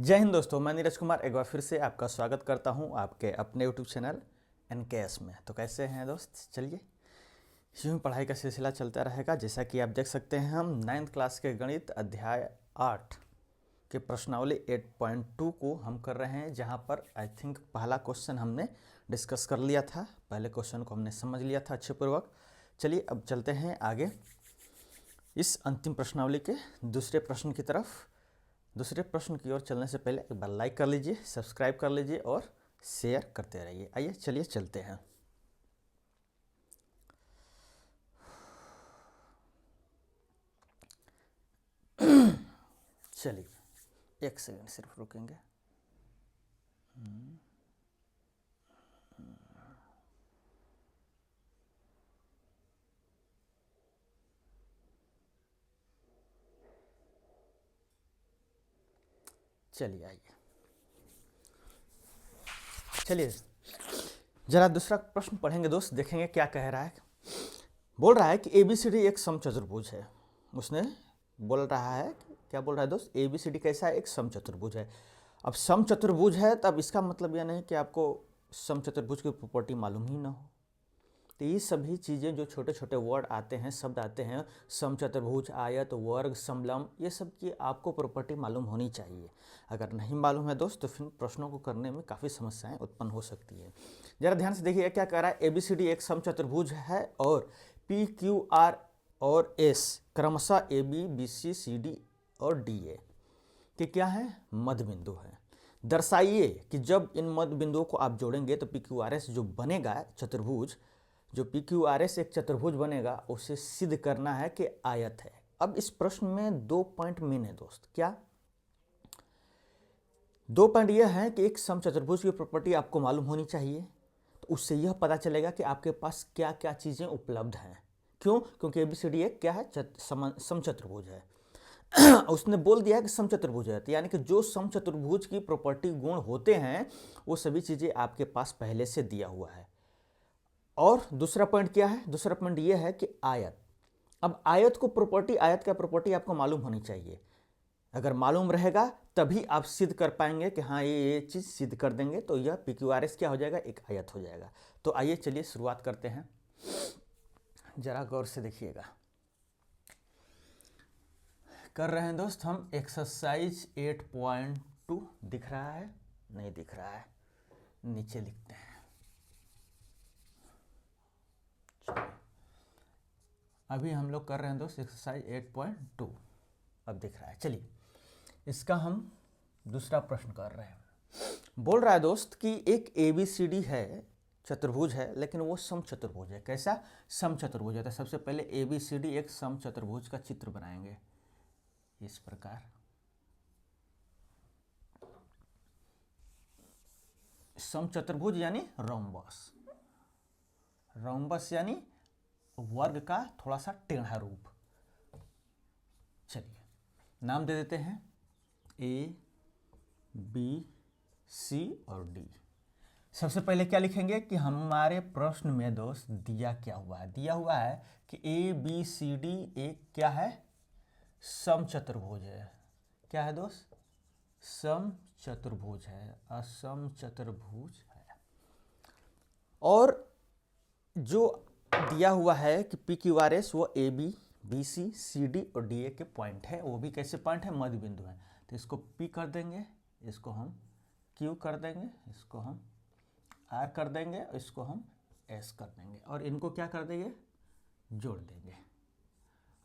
जय हिंद दोस्तों, मैं नीरज कुमार एक बार फिर से आपका स्वागत करता हूं आपके अपने यूट्यूब चैनल एनकेएस में। तो कैसे हैं दोस्त? चलिए यूँ ही पढ़ाई का सिलसिला चलता रहेगा। जैसा कि आप देख सकते हैं, हम 9th क्लास के गणित अध्याय 8 के प्रश्नावली 8.2 को हम कर रहे हैं, जहां पर आई थिंक पहला क्वेश्चन हमने डिस्कस कर लिया था। पहले क्वेश्चन को हमने समझ लिया था अच्छे पूर्वक। चलिए अब चलते हैं आगे इस अंतिम प्रश्नावली के दूसरे प्रश्न की तरफ। दूसरे प्रश्न की ओर चलने से पहले एक बार लाइक कर लीजिए, सब्सक्राइब कर लीजिए और शेयर करते रहिए। आइए चलिए चलते हैं। चलिए एक सेकंड सिर्फ रुकेंगे। चलिए आइए, चलिए जरा दूसरा प्रश्न पढ़ेंगे दोस्त, देखेंगे क्या कह रहा है। बोल रहा है कि ABCD एक समचतुर्भुज है। उसने बोल रहा है, क्या बोल रहा है दोस्त? ABCD कैसा है? एक समचतुर्भुज है। अब समचतुर्भुज है तब इसका मतलब यह नहीं कि आपको समचतुर्भुज की प्रॉपर्टी मालूम ही ना हो। तो ये सभी चीज़ें जो छोटे छोटे वर्ड आते हैं, शब्द आते हैं, समचतुर्भुज, आयत, वर्ग, समलंब, ये सब की आपको प्रॉपर्टी मालूम होनी चाहिए। अगर नहीं मालूम है दोस्त तो फिर प्रश्नों को करने में काफ़ी समस्याएं उत्पन्न हो सकती है। जरा ध्यान से देखिए क्या कह रहा है। ABCD एक समचतुर्भुज है और PQR और S क्रमशः AB, BC, CD और DA कि क्या है? मध्य बिंदु है। दर्शाइए कि जब इन मध्य बिंदुओं को आप जोड़ेंगे तो PQRS जो बनेगा चतुर्भुज, जो PQRS एक चतुर्भुज बनेगा, उसे सिद्ध करना है कि आयत है। अब इस प्रश्न में 2 पॉइंट मेन है दोस्त। क्या 2 पॉइंट यह है कि एक समचतुर्भुज की प्रॉपर्टी आपको मालूम होनी चाहिए। तो उससे यह पता चलेगा कि आपके पास क्या क्या चीज़ें उपलब्ध हैं। क्यों? क्योंकि ABCD एक क्या है? समचतुर्भुज है। उसने बोल दिया कि समचतुर्भुज है, तो यानी कि जो समचतुर्भुज की प्रॉपर्टी गुण होते हैं वो सभी चीज़ें आपके पास पहले से दिया हुआ है। और दूसरा पॉइंट क्या है? दूसरा पॉइंट ये है कि आयत। अब आयत को प्रॉपर्टी, आयत का प्रॉपर्टी आपको मालूम होनी चाहिए। अगर मालूम रहेगा तभी आप सिद्ध कर पाएंगे कि हाँ ये चीज़ सिद्ध कर देंगे, तो यह PQRS क्या हो जाएगा? एक आयत हो जाएगा। तो आइए चलिए शुरुआत करते हैं। जरा गौर से देखिएगा। कर रहे हैं दोस्त हम एक्सरसाइज 8.2। दिख रहा है? नहीं दिख रहा है, नीचे लिखते हैं। अभी हम लोग कर रहे हैं दोस्त एक्सरसाइज 8.2। अब दिख रहा है। चलिए इसका हम दूसरा प्रश्न कर रहे हैं। बोल रहा है दोस्त कि एक ABCD है, चतुर्भुज है, लेकिन वो समचतुर्भुज है। कैसा? समचतुर्भुज है। तो सबसे पहले ABCD एक समचतुर्भुज का चित्र बनाएंगे इस प्रकार। समचतुर्भुज यानी रोम्बस। रोम्बस यानी वर्ग का थोड़ा सा टेढ़ा रूप। चलिए नाम दे देते हैं A, B, C और D। सबसे पहले क्या लिखेंगे कि हमारे प्रश्न में दोस्त दिया क्या हुआ है? दिया हुआ है कि ABCD एक क्या है? समचतुर्भुज है। क्या है दोस्त? समचतुर्भुज है, असमचतुर्भुज है। और जो दिया हुआ है कि PQRS वो AB, BC, CD और DA के पॉइंट है। वो भी कैसे पॉइंट है? मध्य बिंदु है। तो इसको P कर देंगे, इसको हम Q कर देंगे, इसको हम R कर देंगे, इसको हम S कर देंगे और इनको क्या कर देंगे? जोड़ देंगे।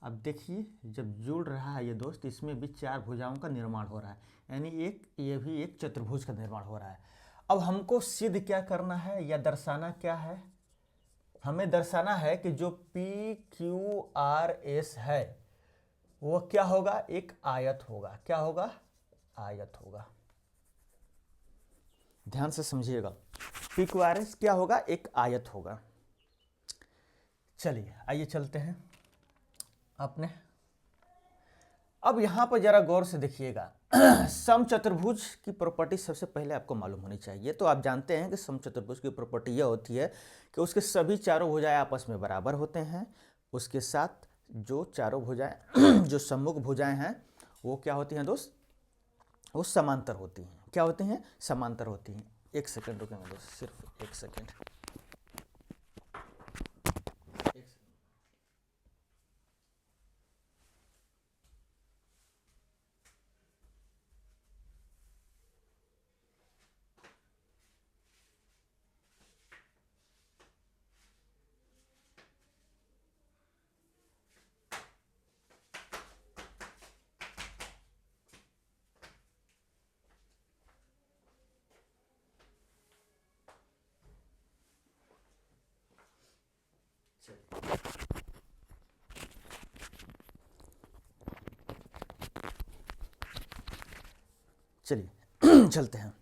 अब देखिए जब जुड़ रहा है ये दोस्त, इसमें भी 4 भुजाओं का निर्माण हो रहा है, यानी ये भी एक चतुर्भुज का निर्माण हो रहा है। अब हमको सिद्ध क्या करना है या दर्शाना क्या है? हमें दर्शाना है कि जो PQRS है वो क्या होगा? एक आयत होगा। क्या होगा? आयत होगा। ध्यान से समझिएगा, PQRS क्या होगा? एक आयत होगा। चलिए आइए चलते हैं अपने। अब यहां पर जरा गौर से देखिएगा। समचतुर्भुज की प्रॉपर्टी सबसे पहले आपको मालूम होनी चाहिए। तो आप जानते हैं कि समचतुर्भुज की प्रॉपर्टी यह होती है कि उसके सभी चारों भुजाएं आपस में बराबर होते हैं। उसके साथ जो चारों भुजाएं जो सम्मुख भुजाएं हैं वो क्या होती हैं दोस्त? वो समांतर होती हैं। क्या होती हैं? समांतर होती हैं। एक सेकंड रुकेंगे दोस्त, सिर्फ एक सेकंड। चलिए चलते हैं।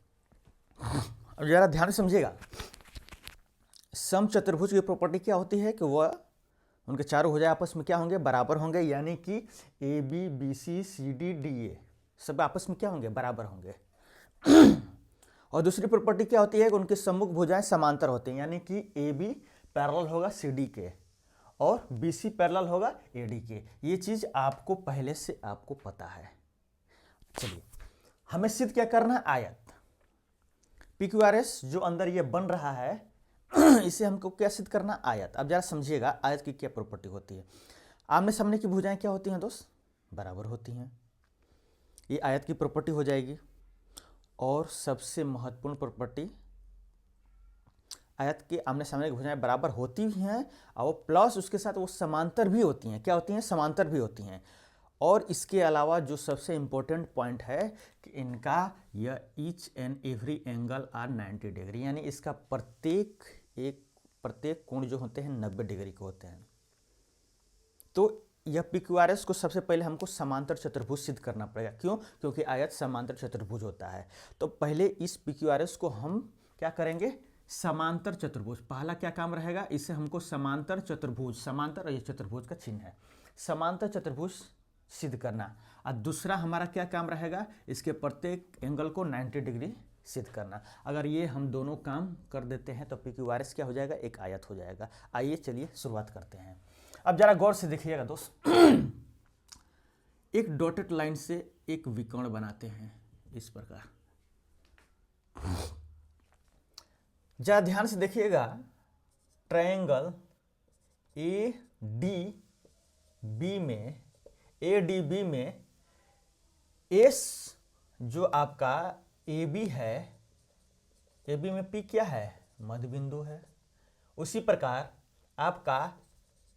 अब जरा ध्यान से समझिएगा, समचतुर्भुज की प्रॉपर्टी क्या होती है कि वह उनके चारों भुजाएं आपस में क्या होंगे? बराबर होंगे, यानी कि A B B C C D D A सब आपस में क्या होंगे? बराबर होंगे। और दूसरी प्रॉपर्टी क्या होती है कि उनके सम्मुख भुजाएं समांतर होते हैं, यानी कि ए बी पैरेलल होगा सी डी के और बी सी पैरेलल होगा ए डी के। ये चीज आपको पहले से आपको पता है। चलिए हमें सिद्ध क्या करना है? आयत पी क्यू आर एस जो अंदर ये बन रहा है इसे हमको क्या सिद्ध करना? आयत। अब जरा समझिएगा आयत की क्या प्रॉपर्टी होती है। आमने सामने की भुजाएं क्या होती हैं दोस्त? बराबर होती हैं। ये आयत की प्रॉपर्टी हो जाएगी। और सबसे महत्वपूर्ण प्रॉपर्टी, आयत के आमने सामने की भुजाएं बराबर होती भी हैं और प्लस उसके साथ वो समांतर भी होती हैं। क्या होती हैं? समांतर भी होती हैं। और इसके अलावा जो सबसे इंपॉर्टेंट पॉइंट है कि इनका यह each and every angle are 90 degree, यानी इसका प्रत्येक कोण जो होते हैं 90 डिग्री के होते हैं। तो यह PQRS को सबसे पहले हमको समांतर चतुर्भुज सिद्ध करना पड़ेगा। क्यों? क्योंकि आयत समांतर चतुर्भुज होता है। तो पहले इस PQRS को हम क्या करेंगे? समांतर चतुर्भुज। पहला क्या काम रहेगा? इसे हमको समांतर चतुर्भुज, समांतर और ये चतुर्भुज का चिन्ह है, समांतर चतुर्भुज सिद्ध करना। और दूसरा हमारा क्या काम रहेगा? इसके प्रत्येक एंगल को 90 डिग्री सिद्ध करना। अगर ये हम दोनों काम कर देते हैं तो PQRS क्या हो जाएगा? एक आयत हो जाएगा। आइए चलिए शुरुआत करते हैं। अब जरा गौर से देखिएगा दोस्त, एक डॉटेड लाइन से एक विकर्ण बनाते हैं इस प्रकार। जरा ध्यान से देखिएगा, ट्रायंगल ADB में एस जो आपका AB है, AB में P क्या है? मध्य बिंदु है। उसी प्रकार आपका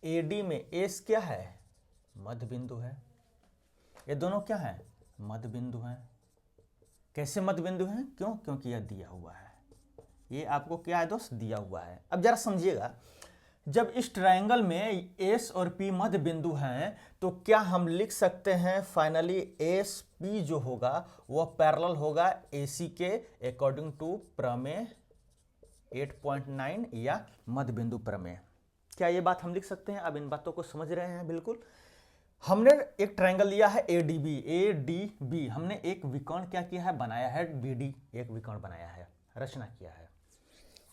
AD में एस क्या है? मध्य बिंदु है। ये दोनों क्या है? मध्य बिंदु हैं। कैसे मध्य बिंदु हैं? क्यों? क्योंकि यह दिया हुआ है। ये आपको क्या है दोस्त? दिया हुआ है। अब जरा समझिएगा, जब इस ट्रायंगल में एस और पी मध्य बिंदु हैं तो क्या हम लिख सकते हैं फाइनली एस पी जो होगा वह पैरेलल होगा एसी के अकॉर्डिंग टू प्रमेय 8.9 या मध्य बिंदु प्रमेय? क्या ये बात हम लिख सकते हैं? अब इन बातों को समझ रहे हैं? बिल्कुल। हमने एक ट्रायंगल लिया है ADB, हमने एक विकर्ण क्या किया है? बनाया है BD, एक विकर्ण बनाया है, रचना किया है।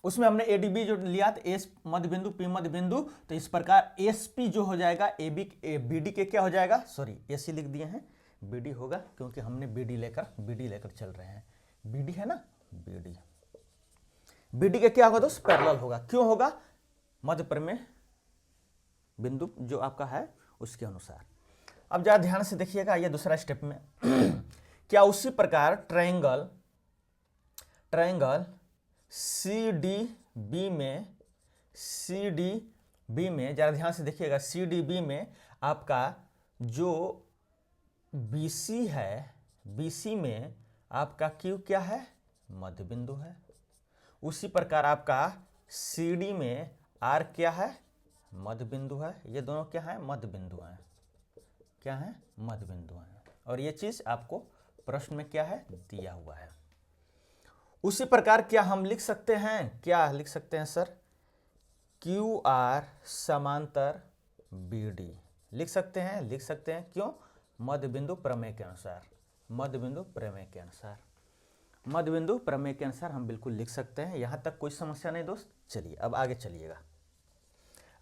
उसमें हमने ADB जो लिया तो एस मध्य बिंदु पी मध्य बिंदु, तो इस प्रकार SP जो हो जाएगा BD के क्या हो जाएगा? सॉरी AC लिख दिए हैं, BD होगा क्योंकि हमने BD लेकर चल रहे हैं। BD है ना, BD के क्या होगा दोस्त? पैरेलल होगा। क्यों होगा? मध्य प्रमेय बिंदु जो आपका है उसके अनुसार। अब जरा ध्यान से देखिएगा, ये दूसरा स्टेप में क्या उसी प्रकार ट्रायंगल CDB में जरा ध्यान से देखिएगा, CDB में आपका जो BC है, BC में आपका Q क्या है? मध्य बिंदु है। उसी प्रकार आपका CD में R क्या है? मध्य बिंदु है। ये दोनों क्या है? मध्य बिंदु हैं। क्या है? मध्य बिंदु हैं। और ये चीज आपको प्रश्न में क्या है? दिया हुआ है। उसी प्रकार क्या हम लिख सकते हैं? क्या लिख सकते हैं सर? QR समांतर BD लिख सकते हैं। लिख सकते हैं। क्यों? मध्य बिंदु प्रमेय के अनुसार, मध्य बिंदु प्रमेय के अनुसार, मध्य बिंदु प्रमेय के अनुसार हम बिल्कुल लिख सकते हैं। यहां तक कोई समस्या नहीं दोस्त। चलिए अब आगे चलिएगा।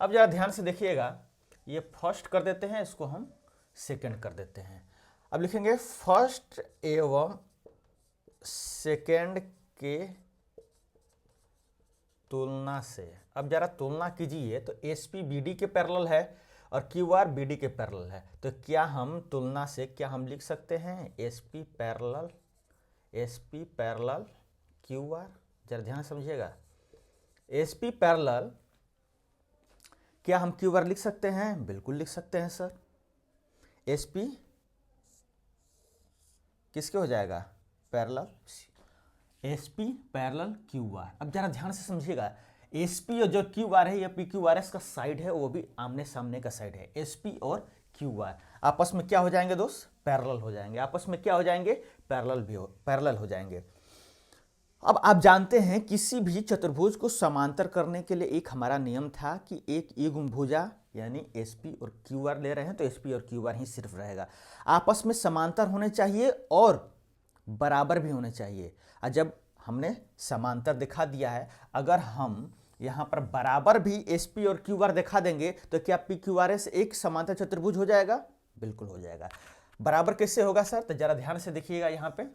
अब जरा ध्यान से देखिएगा, ये फर्स्ट कर देते हैं, इसको हम सेकंड कर देते हैं। अब लिखेंगे फर्स्ट एवं सेकेंड के तुलना से, अब जरा तुलना कीजिए, तो एसपी बीडी के पैरेलल है और क्यूआर बीडी के पैरेलल है, तो क्या हम तुलना से क्या हम लिख सकते हैं एसपी पैरेलल क्यूआर। जरा ध्यान समझिएगा, एसपी पैरेलल क्या हम क्यूआर लिख सकते हैं? बिल्कुल लिख सकते हैं सर। एसपी किसके हो जाएगा? Parallel, SP parallel QR. अब जरा ध्यान से समझिएगा, एसपी और जो क्यूआर है, ये पीक्यूआरएस का साइड है, वो भी आमने सामने का साइड है। एसपी और क्यूआर आपस में क्या हो जाएंगे दोस्त? पैरेलल हो जाएंगे। आपस में क्या हो जाएंगे? पैरेलल हो जाएंगे। अब आप जानते हैं किसी भी चतुर्भुज को समांतर करने के लिए एक हमारा नियम था कि एक युग्म भुजा यानी एसपी और क्यूआर ले रहे हैं तो एसपी और क्यूआर ही सिर्फ रहेगा, आपस में समांतर होने चाहिए और बराबर भी होने चाहिए। और जब हमने समांतर दिखा दिया है, अगर हम यहाँ पर बराबर भी एसपी और क्यूआर दिखा देंगे तो क्या पी क्यूआर से एक समांतर चतुर्भुज हो जाएगा? बिल्कुल हो जाएगा। बराबर कैसे होगा सर? तो जरा ध्यान से देखिएगा, यहाँ पे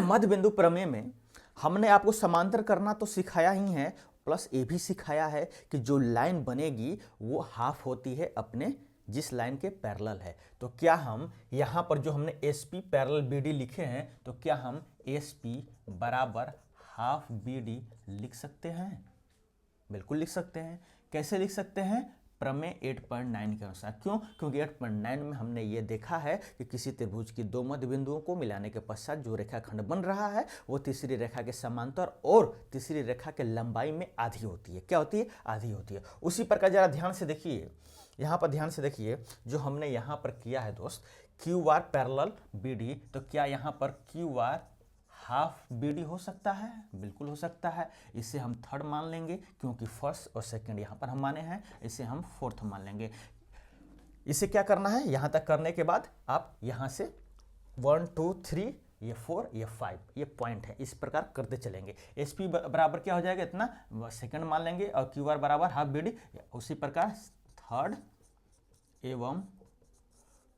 मध्य बिंदु प्रमेय में हमने आपको समांतर करना तो सिखाया ही है, प्लस ये भी सिखाया है कि जो लाइन बनेगी वो हाफ होती है अपने जिस लाइन के पैरेलल है। तो क्या हम यहाँ पर जो हमने एसपी पैरेलल बीडी लिखे हैं, तो क्या हम एसपी बराबर हाफ बीडी लिख सकते हैं? बिल्कुल लिख सकते हैं। कैसे लिख सकते हैं? प्रमेय 8.9 के अनुसार। क्यों? क्योंकि 8.9 में हमने ये देखा है कि किसी त्रिभुज की दो मध्य बिंदुओं को मिलाने के पश्चात जो रेखाखंड बन रहा है वो तीसरी रेखा के समांतर और तीसरी रेखा के लंबाई में आधी होती है। क्या होती है? आधी होती है। उसी प्रकार जरा ध्यान से देखिए, यहाँ पर ध्यान से देखिए, जो हमने यहाँ पर किया है दोस्त क्यूआर पैरेलल बीडी, तो क्या यहाँ पर क्यूआर हाफ बीडी हो सकता है? बिल्कुल हो सकता है। इसे हम थर्ड मान लेंगे क्योंकि फर्स्ट और सेकंड यहाँ पर हम माने हैं, इसे हम फोर्थ मान लेंगे। इसे क्या करना है? यहाँ तक करने के बाद आप यहाँ से 1 2 3 ये 4 ये 5 ये पॉइंट है, इस प्रकार करते चलेंगे। एसपी बराबर क्या हो जाएगा? इतना सेकंड मान लेंगे और क्यूआर बराबर हाफ बीडी। उसी प्रकार थर्ड एवं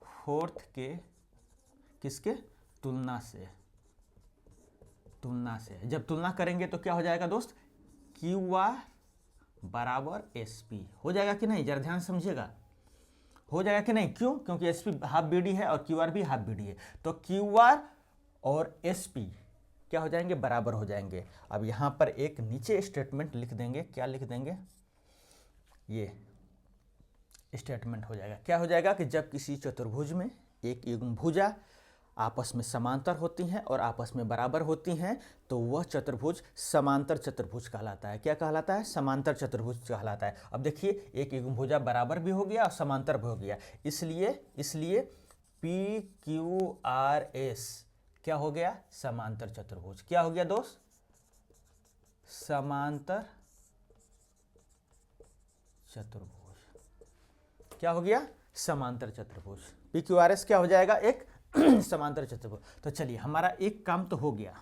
फोर्थ के किसके तुलना से जब तुलना करेंगे तो क्या हो जाएगा दोस्त? क्यूआर बराबर एसपी हो जाएगा कि नहीं? जरा ध्यान समझिएगा, हो जाएगा कि नहीं? क्यों? क्योंकि एसपी हाफ बीडी है और क्यूआर भी हाफ बीडी है, तो क्यूआर और एसपी क्या हो जाएंगे? बराबर हो जाएंगे। अब यहां पर एक नीचे स्टेटमेंट लिख देंगे। क्या लिख देंगे? ये स्टेटमेंट हो जाएगा। क्या हो जाएगा कि जब किसी चतुर्भुज में एक युग्म भुजा आपस में समांतर होती हैं और आपस में बराबर होती हैं तो वह चतुर्भुज समांतर चतुर्भुज कहलाता है। क्या कहलाता है? समांतर चतुर्भुज कहलाता है। अब देखिए, एक युग्म भुजा बराबर भी हो गया और समांतर भी हो गया, इसलिए पी क्यू आर एस क्या हो गया? समांतर चतुर्भुज। क्या हो गया दोस्त? समांतर चतुर्भुज। क्या हो गया? समांतर चतुर्भुज। पी क्यू आर एस क्या हो जाएगा? एक समांतर चतुर्भुज। तो चलिए, हमारा एक काम तो हो गया,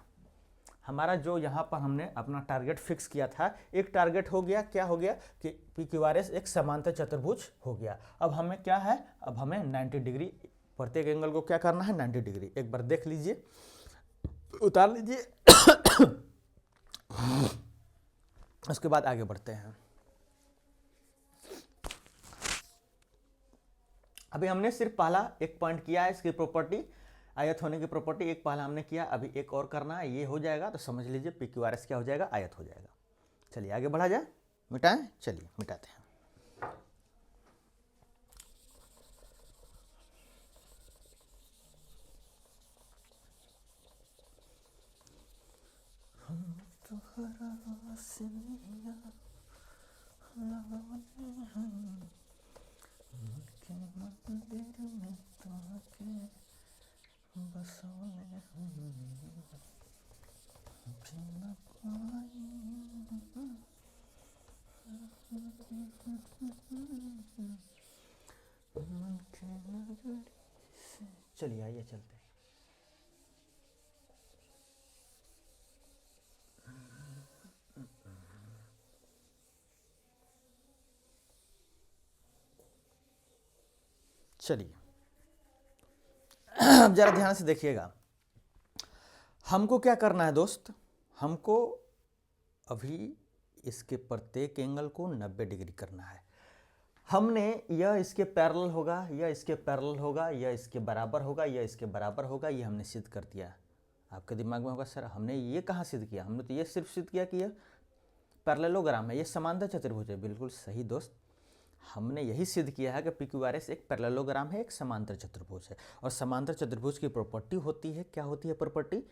हमारा जो यहाँ पर हमने अपना टारगेट फिक्स किया था, एक टारगेट हो गया। क्या हो गया? कि पी क्यू आर एस एक समांतर चतुर्भुज हो गया। अब हमें क्या है? अब हमें 90 डिग्री, प्रत्येक एंगल को क्या करना है? 90 डिग्री। एक बार देख लीजिए, उतार लीजिए उसके बाद आगे बढ़ते हैं। अभी हमने सिर्फ पहला एक पॉइंट किया है, इसकी प्रॉपर्टी, आयत होने की प्रॉपर्टी एक पहला हमने किया, अभी एक और करना है। ये हो जाएगा तो समझ लीजिए पी क्यू आर एस क्या हो जाएगा? आयत हो जाएगा। चलिए आगे बढ़ा जाए, मिटाएं। चलिए मिटाते हैं। चलिए आइए चलते हैं। चलिए अब जरा ध्यान से देखिएगा, हमको क्या करना है दोस्त, हमको अभी इसके प्रत्येक एंगल को 90 डिग्री करना है। हमने यह इसके पैरेलल होगा, यह इसके पैरेलल होगा, यह इसके बराबर होगा, यह इसके बराबर होगा, ये हमने सिद्ध कर दिया। आपके दिमाग में होगा सर हमने ये कहाँ सिद्ध किया, हमने तो ये सिर्फ सिद्ध किया कि यह पैरेललोग्राम है, ये समांतर चतुर्भुज है। बिल्कुल सही दोस्त, हमने यही सिद्ध किया है कि PQRS एक पैरेललोग्राम है, एक समांतर चतुर्भुज है। और समांतर चतुर्भुज की प्रॉपर्टी होती है, क्या होती है प्रॉपर्टी,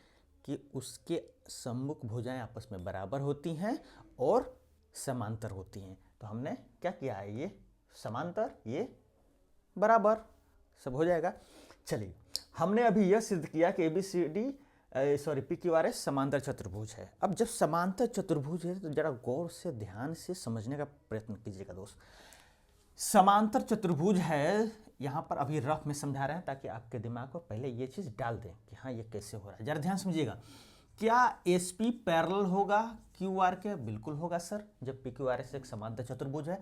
कि उसके सम्मुख भुजाएं आपस में बराबर होती हैं और समांतर होती हैं। तो हमने क्या किया है, ये समांतर, ये बराबर, सब हो जाएगा। चलिए, हमने अभी यह सिद्ध किया कि PQRS समांतर चतुर्भुज है। अब जब समांतर चतुर्भुज है तो जरा गौर से ध्यान से समझने का प्रयत्न कीजिएगा दोस्त। समांतर चतुर्भुज है, यहाँ पर अभी रफ में समझा रहे हैं ताकि आपके दिमाग को पहले ये चीज़ डाल दें कि हाँ ये कैसे हो रहा है। जरा ध्यान समझिएगा, क्या SP पैरेलल होगा QR के? बिल्कुल होगा सर, जब PQRS एक समांतर चतुर्भुज है।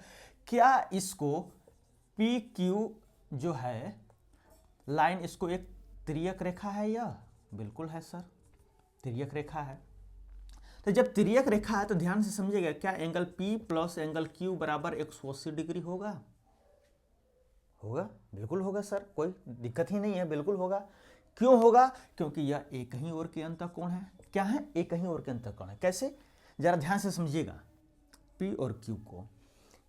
क्या इसको PQ जो है लाइन, इसको एक तिर्यक रेखा है यह? बिल्कुल है सर, तिर्यक रेखा है। तो जब तिर्यक रेखा है तो ध्यान से समझिएगा, क्या angle P plus angle Q बराबर 180 डिग्री होगा? होगा, बिल्कुल होगा सर, कोई दिक्कत ही नहीं है, बिल्कुल होगा। क्यों होगा? क्योंकि यह एक ही ओर के अंतःकोण है। क्या है? एक ही ओर के अंतःकोण है। कैसे? जरा ध्यान से समझिएगा, P और Q को,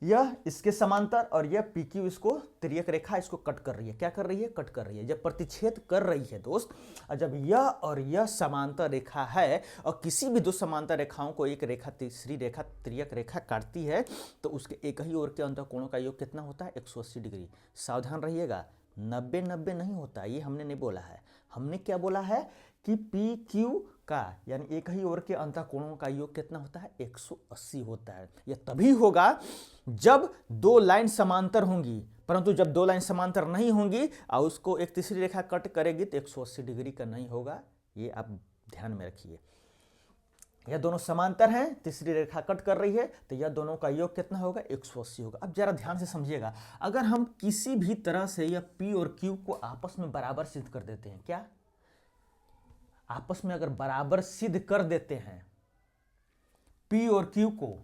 यह इसके समांतर और यह PQ इसको तिर्यक रेखा इसको कट कर रही है। क्या कर रही है? कट कर रही है। जब प्रतिच्छेद कर रही है दोस्त, और जब यह और यह समांतर रेखा है और किसी भी दो समांतर रेखाओं को एक रेखा तीसरी रेखा तिर्यक रेखा काटती है तो उसके एक ही ओर के अंतःकोणों का योग कितना होता है? 180 डिग्री। सावधान रहिएगा, 90-90 नहीं होता, ये हमने नहीं बोला है। हमने क्या बोला है कि PQ का यानी एक ही ओर के अंतःकोणों का योग कितना होता है? 180 होता है। यह तभी होगा जब दो लाइन समांतर होंगी, परंतु जब दो लाइन समांतर नहीं होंगी और उसको एक तीसरी रेखा कट करेगी तो 180 डिग्री का नहीं होगा। ये आप ध्यान में रखिए, यह दोनों समांतर हैं, तीसरी रेखा कट कर रही है तो यह दोनों का योग कितना होगा? 180 होगा। अब जरा ध्यान से समझिएगा, अगर हम किसी भी तरह से यह P और Q को आपस में बराबर सिद्ध कर देते हैं, क्या आपस में अगर बराबर सिद्ध कर देते हैं, P और Q को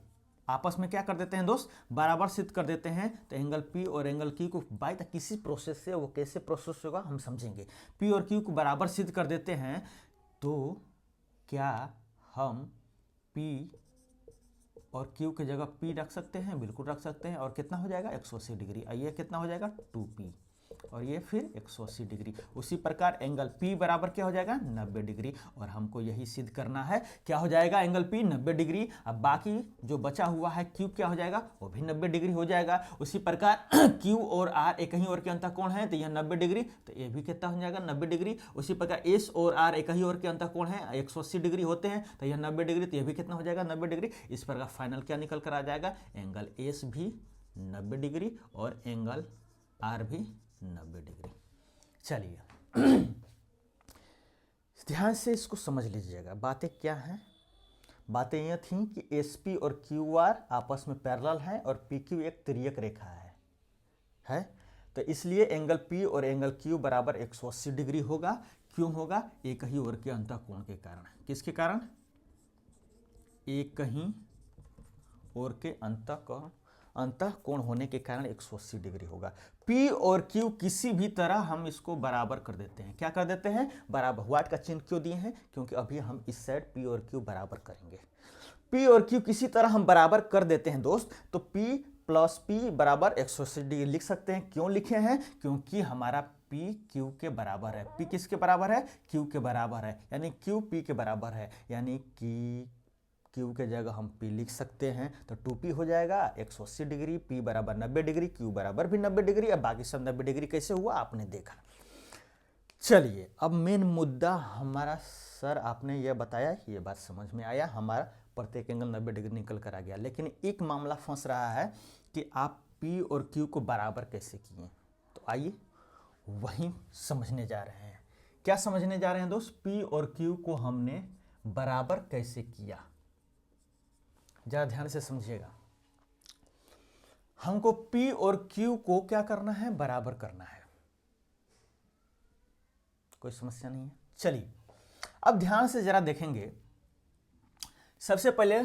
आपस में क्या कर देते हैं दोस्त? बराबर सिद्ध कर देते हैं, तो एंगल P और एंगल Q को बाय द किसी प्रोसेस से, वो कैसे प्रोसेस होगा हम समझेंगे। P और Q को बराबर सिद्ध कर देते हैं तो क्या हम P और Q की जगह P रख सकते हैं? बिल्कुल रख सकते हैं। और कितना हो जाएगा? 180 डिग्री। और ये कितना हो जाएगा? 2P, और ये फिर 180 डिग्री। उसी प्रकार एंगल P बराबर क्या हो जाएगा? 90 डिग्री। और हमको यही सिद्ध करना है, क्या हो जाएगा? Angle P 90 degree. अब बाकी जो बचा हुआ है Q क्या हो जाएगा? वो भी 90 डिग्री हो जाएगा। उसी प्रकार Q और R एक ही ओर के अंतःकोण है तो यह 90 डिग्री, तो ये भी कितना हो जाएगा? 90 डिग्री। उसी प्रकार S और R एक ही ओर के अंतःकोण है, 180 डिग्री होते हैं तो यह 90 डिग्री, तो यह भी कितना हो जाएगा? 90 डिग्री। इस प्रकार फाइनल क्या निकल कर आ जाएगा? एंगल S भी 90 डिग्री और एंगल R भी 90 डिग्री। चलिए ध्यान से इसको समझ लीजिएगा, बातें क्या हैं। बातें यह थी कि SP और QR आपस में पैरेलल हैं और PQ एक तिर्यक रेखा है। तो इसलिए एंगल P और एंगल Q बराबर 180 डिग्री होगा। क्यों होगा? एक ही ओर के अंतःकोण के कारण। किसके कारण? एक ही ओर के अंतःकोण होने के कारण 180 डिग्री होगा। P और Q किसी भी तरह हम इसको बराबर कर देते हैं। क्या कर देते हैं? बराबर। व्हाट का चिन्ह क्यों दिए हैं? क्योंकि अभी हम इस साइड P और Q बराबर करेंगे। P और Q किसी तरह हम बराबर कर देते हैं दोस्त, तो P प्लस P बराबर 180 डिग्री लिख सकते हैं। क्यों लिखे हैं? क्योंकि हमारा P Q के बराबर है। P किसके बराबर है? Q के बराबर है, यानी Q P के बराबर है, यानी कि Q के जगह हम P लिख सकते हैं तो 2P हो जाएगा 180 डिग्री। P बराबर 90 डिग्री, Q बराबर भी 90 डिग्री। अब बाकी सब 90 डिग्री कैसे हुआ आपने देखा। चलिए अब मेन मुद्दा हमारा, सर आपने यह बताया, ये बात समझ में आया, हमारा प्रत्येक एंगल 90 डिग्री निकल कर आ गया। लेकिन एक मामला फंस रहा है कि आप P और Q को बराबर कैसे किए। तो आइए वहीं समझने जा रहे हैं। क्या समझने जा रहे हैं दोस्त? P और Q को हमने बराबर कैसे किया, जरा ध्यान से समझिएगा। हमको P और Q को क्या करना है? बराबर करना है। कोई समस्या नहीं है। चलिए अब ध्यान से जरा देखेंगे, सबसे पहले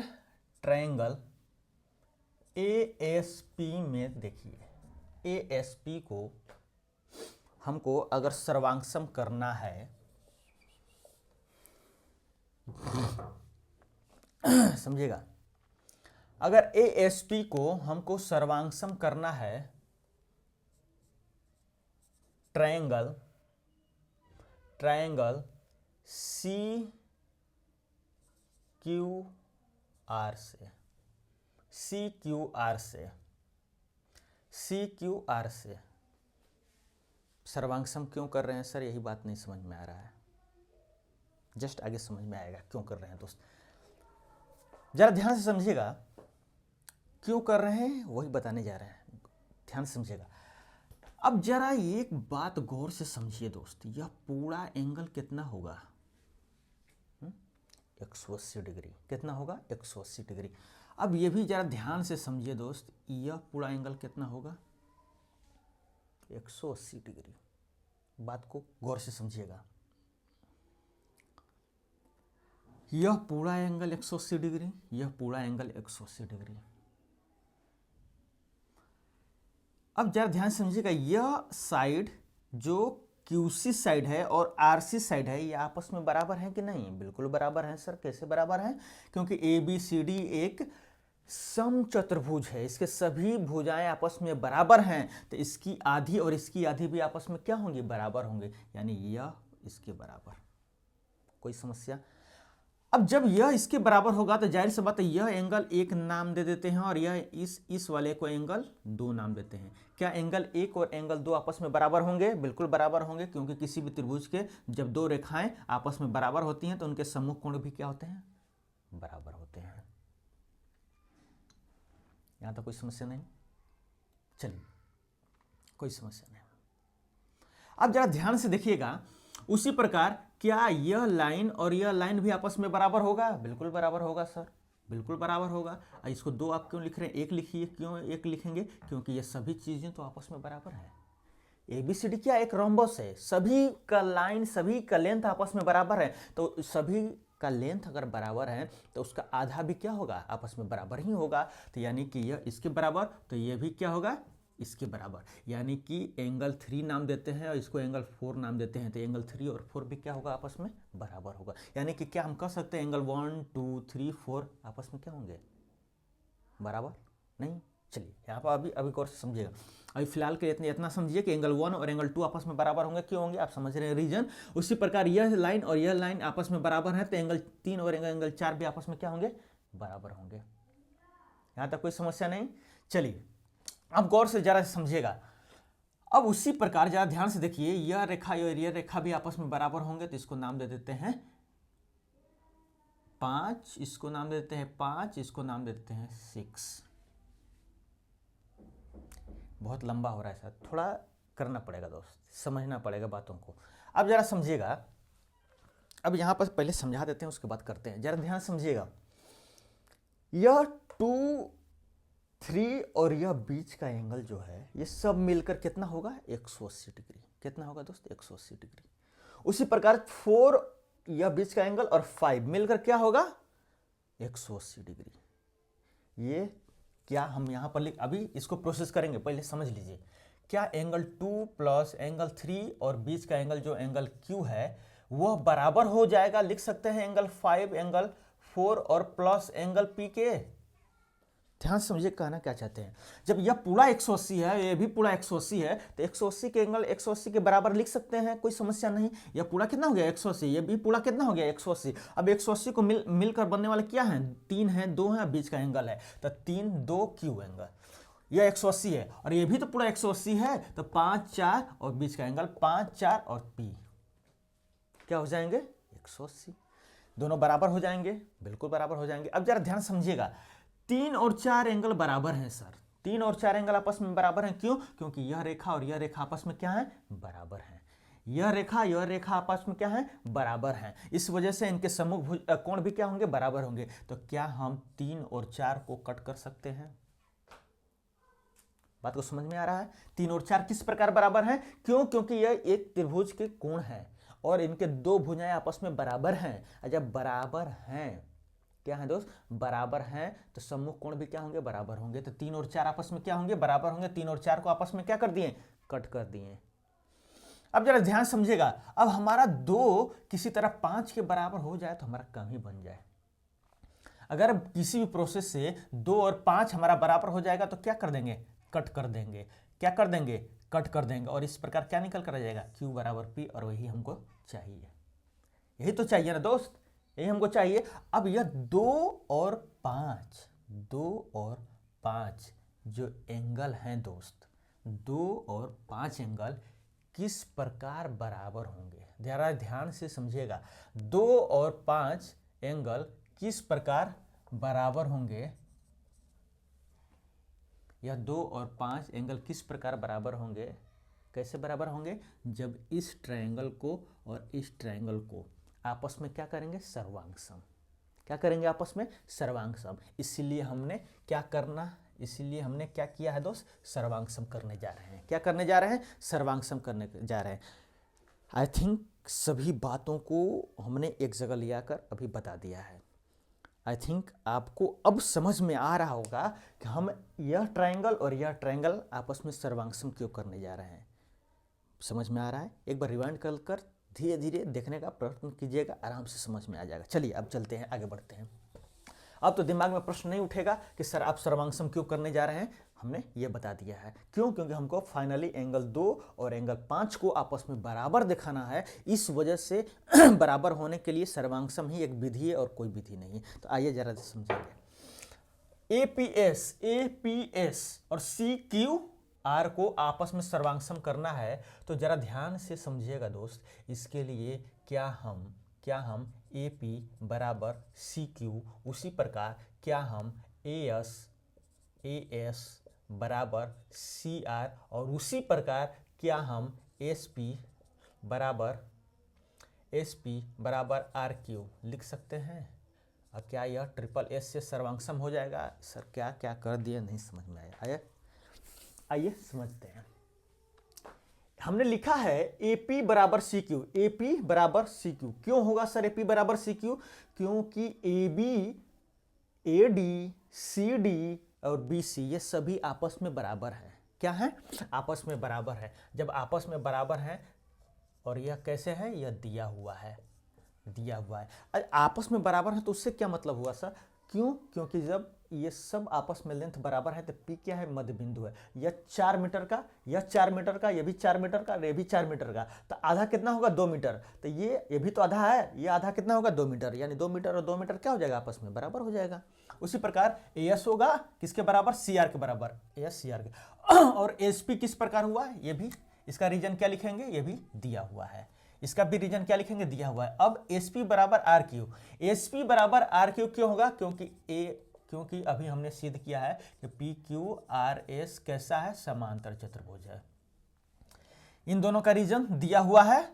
ट्रायंगल ASP में देखिए, ASP को हमको अगर सर्वांगसम करना है, समझिएगा, अगर ASP को हमको सर्वांगसम करना है ट्रायंगल CQR से सर्वांगसम क्यों कर रहे हैं सर, यही बात नहीं समझ में आ रहा है, जस्ट आगे समझ में आएगा क्यों कर रहे हैं दोस्त। जरा ध्यान से समझिएगा, क्यों कर रहे हैं वही बताने जा रहे हैं, ध्यान से समझिएगा। अब जरा एक बात गौर से समझिए दोस्त, यह पूरा एंगल कितना होगा, 180 डिग्री। कितना होगा, 180 डिग्री। अब ये भी जरा ध्यान से समझिए दोस्त, यह पूरा एंगल कितना होगा, 180 डिग्री। बात को गौर से समझिएगा, यह पूरा एंगल 180 डिग्री, यह पूरा एंगल 180 डिग्री। अब जरा ध्यान से समझिएगा, यह साइड जो QC साइड है और RC साइड है, ये आपस में बराबर है कि नहीं? बिल्कुल बराबर है सर। कैसे बराबर है? क्योंकि ABCD एक समचतुर्भुज है, इसके सभी भुजाएं आपस में बराबर हैं, तो इसकी आधी और इसकी आधी भी आपस में क्या होंगी, बराबर होंगे, यानी यह इसके बराबर। कोई समस्या? अब जब यह इसके बराबर होगा तो जाहिर सी बात है यह एंगल 1 नाम दे देते हैं और यह इस वाले को एंगल 2 नाम देते हैं। क्या एंगल 1 और एंगल 2 आपस में बराबर होंगे? बिल्कुल बराबर होंगे, क्योंकि किसी भी त्रिभुज के जब दो रेखाएं आपस में बराबर होती हैं तो उनके सम्मुख कोण भी क्या होते हैं, बराबर होते हैं। यहां तक कोई समस्या नहीं? चलिए, कोई समस्या नहीं। अब जरा ध्यान से देखिएगा, उसी प्रकार क्या यह लाइन और यह लाइन भी आपस में बराबर होगा? बिल्कुल बराबर होगा सर, बिल्कुल बराबर होगा। इसको 2 आप क्यों लिख रहे हैं, 1 लिखिए। क्यों 1 लिखेंगे? क्योंकि ये सभी चीजें तो आपस में बराबर है। ABCD क्या एक रोम्बस है, सभी का लाइन, सभी का लेंथ आपस में बराबर है, तो सभी का लेंथ अगर बराबर है तो उसका आधा भी क्या होगा, आपस में बराबर ही होगा। तो यानी कि यह इसके बराबर, तो यह भी क्या होगा, इसके बराबर। यानी कि एंगल 3 नाम देते हैं और इसको एंगल 4 नाम देते हैं, तो एंगल 3 और 4 भी क्या होगा, आपस में बराबर होगा। यानी कि क्या हम कह सकते हैं एंगल 1 2 3 4 आपस में क्या होंगे, बराबर? नहीं। चलिए यहाँ पर अभी गौर से समझिएगा। अभी फिलहाल के इतना समझिए कि एंगल 1 और एंगल 2 आपस में बराबर होंगे। क्यों होंगे, आप समझ रहे हैं रीजन। उसी प्रकार यह लाइन और यह लाइन आपस में बराबर है, तो एंगल 3 और एंगल 4 भी आपस में क्या होंगे, बराबर होंगे। यहाँ तक कोई समस्या नहीं? चलिए अब गौर से जरा समझिएगा। अब उसी प्रकार जरा ध्यान से देखिए, यह रेखा और यह रेखा भी आपस में बराबर होंगे, तो इसको नाम दे देते हैं 5, इसको नाम दे देते हैं 5, इसको नाम दे देते हैं 6। बहुत लंबा हो रहा है सर, थोड़ा करना पड़ेगा दोस्त, समझना पड़ेगा बातों को। अब जरा समझिएगा, अब यहां पर पहले समझा देते हैं उसके बाद करते हैं। जरा ध्यान समझिएगा, यह 2 3 और यह बीच का एंगल जो है, ये सब मिलकर कितना होगा, 180 डिग्री। कितना होगा दोस्त, 180 डिग्री। उसी प्रकार 4 यह बीच का एंगल और 5 मिलकर क्या होगा, 180 डिग्री। ये क्या हम यहां पर अभी इसको प्रोसेस करेंगे, पहले समझ लीजिए। क्या एंगल 2 प्लस एंगल 3 और बीच का एंगल जो एंगल Q है वह बराबर हो जाएगा, लिख सकते हैं एंगल 5 एंगल 4 और प्लस एंगल P के? ध्यान समझिए कहना क्या चाहते हैं। जब यह पूरा 180 है, यह भी पूरा 180 है, तो 180 के एंगल 180 के बराबर लिख सकते हैं, कोई समस्या नहीं। यह पूरा कितना हो गया, 180, यह भी पूरा कितना हो गया, 180। अब 180 को मिलकर बनने वाले क्या हैं, 3 हैं, 2 हैं, बीच का एंगल है, तो 3 2 Q एंगल। यह 180 है और यह भी तो पूरा 180 है, तो 5 4 और बीच का एंगल 5 4 और P क्या हो जाएंगे, 180। दोनों बराबर हो जाएंगे, बिल्कुल बराबर हो जाएंगे। अब जरा ध्यान समझिएगा, 3 और 4 एंगल बराबर हैं सर, 3 और 4 एंगल आपस में बराबर हैं। क्यों? क्योंकि यह रेखा और यह रेखा आपस में क्या है, बराबर हैं। यह रेखा आपस में क्या है, बराबर हैं। इस वजह से इनके सम्मुख कोण भी क्या होंगे, बराबर होंगे। तो क्या हम 3 और 4 को कट कर सकते हैं? बात को समझ में आ रहा है? 3 और 4 किस प्रकार बराबर हैं? क्यों? क्योंकि यह एक त्रिभुज के कोण है और इनके दो भुजाएं आपस में बराबर हैं। जब बराबर हैं, क्या है दोस्त, बराभर हैं, तो सम्मुख कोण भी क्या होंगे, बराबर होंगे। तो 3 और 4 आपस में क्या होंगे, बराबर होंगे। 3 और 4 को आपस में क्या कर दिए, कट कर दिए। अब जरा ध्यान समझिएगा, अब हमारा 2 किसी तरह 5 के बराबर हो जाए तो हमारा कम ही बन जाए। अगर किसी भी प्रोसेस से 2 और 5 हमारा बराबर हो जाएगा तो क्या कर देंगे, कट कर देंगे। क्या कर देंगे, कट कर देंगे। और इस प्रकार क्या निकल कर आ जाएगा, Q बराबर P, और वही हमको चाहिए। यही तो चाहिए ना दोस्त, यही हमको चाहिए। अब यह 2 और 5 जो एंगल हैं दोस्त, 2 और 5 एंगल किस प्रकार बराबर होंगे, जरा ध्यान से समझिएगा। 2 और 5 एंगल किस प्रकार बराबर होंगे, यह 2 और 5 एंगल किस प्रकार बराबर होंगे, कैसे बराबर होंगे, जब इस ट्रायंगल को और इस ट्रायंगल को आपस में क्या करेंगे, सर्वांग-सम। क्या करेंगे, आपस में सर्वांग-सम। इसीलिए हमने क्या करना, इसीलिए हमने क्या किया है दोस्त, सर्वांग-सम करने जा रहे हैं। क्या करने जा रहे हैं, सर्वांग-सम करने जा रहे हैं। आई थिंक सभी बातों को हमने एक जगह ले आकर अभी बता दिया है। आई थिंक आपको अब समझ में आ रहा होगा कि हम यह ट्रायंगल और यह ट्रायंगल आपस में सर्वांग-सम क्यों करने जा रहे हैं। समझ में आ रहा है, एक बार रिवाइंड कर धीरे धीरे देखने का प्रयत्न कीजिएगा, आराम से समझ में आ जाएगा। चलिए अब चलते हैं, आगे बढ़ते हैं। अब तो दिमाग में प्रश्न नहीं उठेगा कि सर आप सर्वांग-सम क्यों करने जा रहे हैं, हमने ये बता दिया है। क्यों, क्योंकि हमको फाइनली एंगल 2 और एंगल 5 को आपस में बराबर दिखाना है। इस वजह से बराबर होने के लिए सर्वांग-सम ही एक विधि है और कोई विधि नहीं। तो आइए जरा से समझेंगे। एपीएस और CQR को आपस में सर्वांग-सम करना है, तो जरा ध्यान से समझिएगा दोस्त। इसके लिए क्या हम AP बराबर CQ, उसी प्रकार क्या हम AS बराबर CR, और उसी प्रकार क्या हम SP बराबर RQ लिख सकते हैं। अब क्या यह ट्रिपल S से सर्वांग-सम हो जाएगा, सर क्या क्या कर दिया, नहीं समझ में आया। आइए समझते हैं। हमने लिखा है AP बराबर CQ, AP बराबर CQ। क्यों होगा सर AP बराबर CQ, क्योंकि AB, AD, CD और BC ये सभी आपस में बराबर है। क्या है, आपस में बराबर है। जब आपस में बराबर है, और यह कैसे है, यह दिया हुआ है। आपस में बराबर है तो उससे क्या मतलब हुआ सर, क्यों, क्योंकि जब ये सब आपस में लेंथ बराबर है तो P क्या है, मध्य बिंदु है। यह 4 मीटर का, यह 4 मीटर का, यह भी 4 मीटर का, ये भी 4 मीटर का, तो आधा कितना होगा, 2 मीटर। तो ये भी तो आधा है, ये आधा कितना होगा, 2 मीटर। यानी 2 मीटर और 2 मीटर क्या हो जाएगा, आपस में बराबर हो जाएगा। उसी प्रकार AS होगा किसके बराबर, CR के बराबर, AS CR के। और SP किस प्रकार हुआ, ये भी, इसका रीजन क्या लिखेंगे, ये भी दिया हुआ है। इसका भी रीजन क्या लिखेंगे, दिया हुआ है। अब SP बराबर RQ, SP बराबर RQ क्यों होगा, क्योंकि अभी हमने सिद्ध किया है कि PQRS कैसा है, समांतर चतुर्भुज है। इन दोनों का रीजन दिया हुआ है,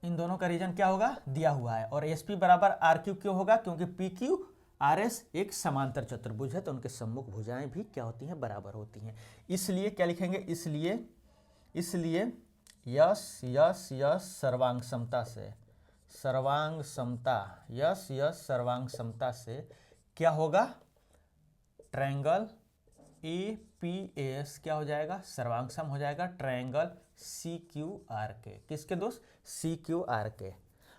इन दोनों का रीजन क्या होगा, दिया हुआ है। और SP बराबर RQ क्यों होगा, क्योंकि PQRS एक समांतर चतुर्भुज है, तो उनके सम्मुख भुजाएं भी क्या होती हैं, बराबर होती हैं। इसलिए क्या लिखेंगे, इसलिए यस सर्वांग समता से, सर्वांग समता से क्या होगा, ट्रायंगल APS क्या हो जाएगा, सर्वांग-सम हो जाएगा ट्रायंगल CQR के। किसके दोस्त, CQR के।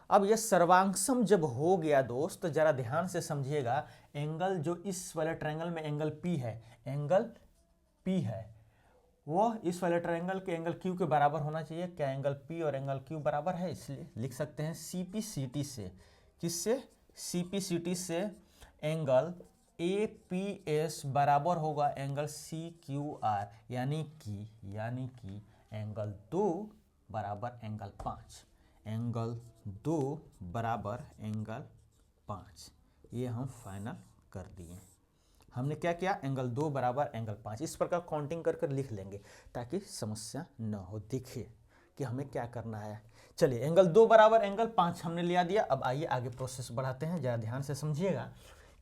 अब यह सर्वांग-सम जब हो गया दोस्त, तो जरा ध्यान से समझिएगा। एंगल जो इस वाले ट्रायंगल में एंगल P है, वो इस वाले ट्रायंगल के एंगल Q के बराबर होना चाहिए। क्या एंगल P और एंगल Q बराबर है, इसलिए लिख सकते हैं CPCT से। किससे, CPCT से एंगल APS बराबर होगा एंगल CQR, यानी कि एंगल 2 बराबर एंगल 5, एंगल 2 बराबर एंगल 5। ये हम फाइनल कर दिए। हमने क्या किया, एंगल 2 बराबर एंगल 5। इस प्रकार काउंटिंग कर लिख लेंगे ताकि समस्या न हो, दिखे कि हमें क्या करना है। चलिए, एंगल 2 बराबर एंगल 5 हमने लिया दिया। अब आइए आगे प्रोसेस बढ़ाते हैं, जरा ध्यान से समझिएगा।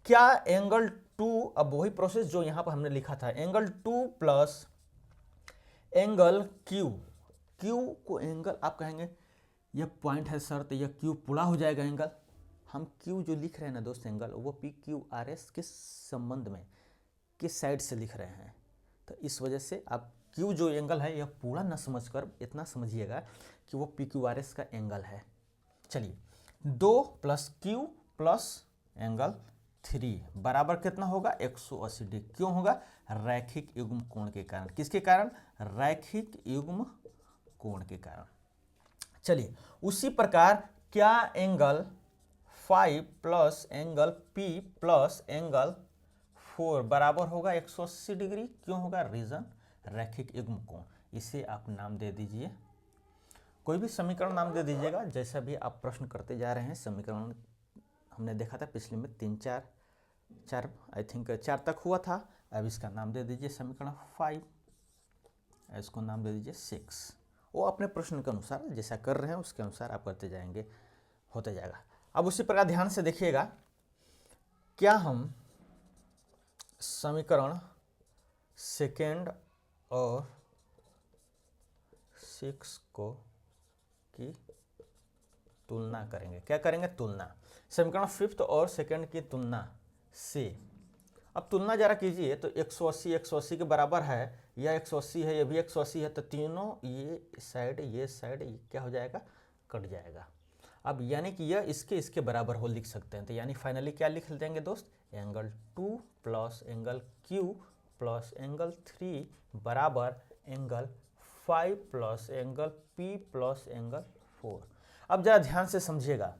क्या एंगल 2, अब वही प्रोसेस जो यहां पर हमने लिखा था, एंगल 2 प्लस एंगल Q को एंगल आप कहेंगे यह पॉइंट है सर, तो यह क्यू पूरा हो जाएगा एंगल। हम क्यू जो लिख रहे हैं ना दोस्त एंगल, वो पी क्यू आर एस किस संबंध में, किस साइड से लिख रहे हैं, तो इस वजह से आप क्यू जो एंगल है यह पूरा न समझकर इतना समझिएगा कि वो पी क्यू आर एस का एंगल है। चलिए 2 प्लस क्यू प्लस एंगल 3 बराबर कितना होगा 180 डिग्री। क्यों होगा, रैखिक युग्म कोण के कारण। किसके कारण, रैखिक युग्म कोण के कारण। चलिए उसी प्रकार क्या angle 5 plus angle P plus angle 4 बराबर होगा 180 डिग्री। क्यों होगा, रीजन रैखिक युग्म कोण। इसे आप नाम दे दीजिए, कोई भी समीकरण नाम दे दीजिएगा, जैसा भी आप प्रश्न करते जा रहे हैं। समीकरण हमने देखा था पिछले में 3 4 आई थिंक 4 तक हुआ था। अब इसका नाम दे दीजिए समीकरण 5, इसको नाम दे दीजिए 6। वो अपने प्रश्न के अनुसार जैसा कर रहे हैं उसके अनुसार आप करते जाएंगे, होते जाएगा। अब उसी प्रकार ध्यान से देखिएगा, क्या हम समीकरण सेकेंड और 6 को की तुलना करेंगे। क्या करेंगे, तुलना। समीकरण 5th और 2nd की तुलना से। अब तुलना जरा कीजिए तो 180 180 के बराबर है, यह 180 है, यह भी 180 है, तो तीनों ये साइड क्या हो जाएगा, कट जाएगा। अब यानी कि यह इसके बराबर हो लिख सकते हैं। तो यानी फाइनली क्या लिख देंगे दोस्त, angle 2 plus angle Q plus angle 3 बराबर angle 5 plus angle P plus angle 4। अब जरा ध्यान से समझिएगा,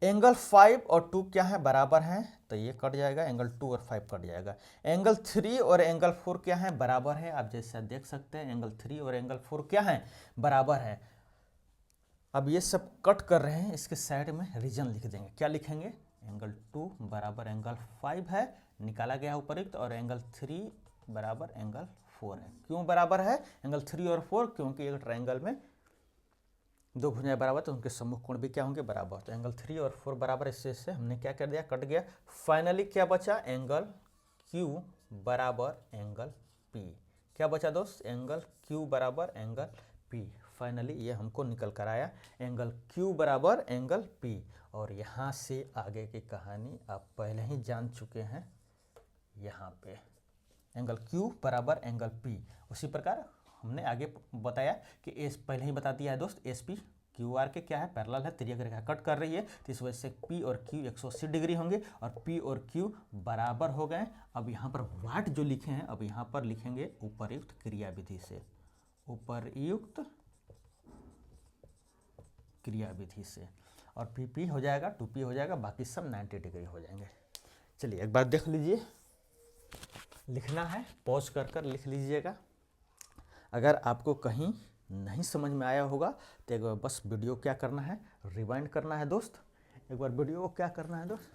एंगल 5 और 2 क्या है, बराबर हैं, तो ये कट जाएगा, एंगल 2 और 5 कट जाएगा। एंगल 3 और एंगल 4 क्या है, बराबर है। आप जैसा देख सकते हैं एंगल 3 और एंगल 4 क्या है, बराबर है। अब ये सब कट कर रहे हैं, इसके साइड में रीजन लिख देंगे। क्या लिखेंगे, एंगल 2 बराबर एंगल 5 है, निकाला गया उपयुक्त, और एंगल 3 बराबर एंगल 4 है। क्यों बराबर है एंगल 3 और 4, क्योंकि एक ट्रायंगल में दो भुजाएं बराबर तो उनके सम्मुख कोण भी क्या होंगे, बराबर। तो एंगल 3 और 4 बराबर, इससे हमने क्या कर दिया, कट गया। फाइनली क्या बचा, एंगल Q बराबर एंगल P। क्या बचा दोस्त, एंगल Q बराबर एंगल P। फाइनली ये हमको निकल कर आया एंगल Q बराबर एंगल P। और यहाँ से आगे की कहानी आप पहले ही जान चुके हैं। यहाँ पे एंगल Q बराबर एंगल P। उसी प्रकार हमने आगे बताया कि एस पहले ही बता दिया है दोस्त, एस पी क्यू आर के क्या है, पैरेलल है, तिर्यक रेखा कट कर रही है, तो इस वजह से पी और क्यू 180 डिग्री होंगे और पी और क्यू बराबर हो गए। अब यहाँ पर वाट जो लिखे हैं, अब यहाँ पर लिखेंगे उपरयुक्त क्रियाविधि से, उपरयुक्त क्रियाविधि से, और पी पी हो जाएगा, 2p हो जाएगा, बाकी सब 90 डिग्री हो जाएंगे। चलिए एक बार देख लीजिए, लिखना है पॉज कर कर लिख लीजिएगा। अगर आपको कहीं नहीं समझ में आया होगा तो एक बार बस वीडियो क्या करना है, रिवाइंड करना है दोस्त। एक बार वीडियो को क्या करना है दोस्त,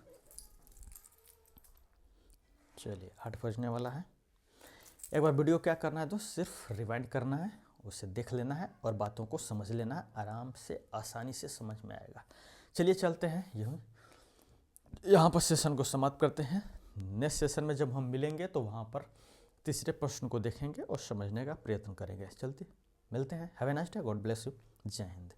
चलिए 8 बजने वाला है। एक बार वीडियो क्या करना है दोस्त, सिर्फ रिवाइंड करना है, उसे देख लेना है और बातों को समझ लेना है, आराम से आसानी से समझ में आएगा। चलिए चलते हैं, यहाँ पर सेशन को समाप्त करते हैं। नेक्स्ट सेशन में जब हम मिलेंगे तो वहाँ पर तीसरे प्रश्न को देखेंगे और समझने का प्रयत्न करेंगे। चलते मिलते हैं। Have a nice day, God bless you, जय हिंद।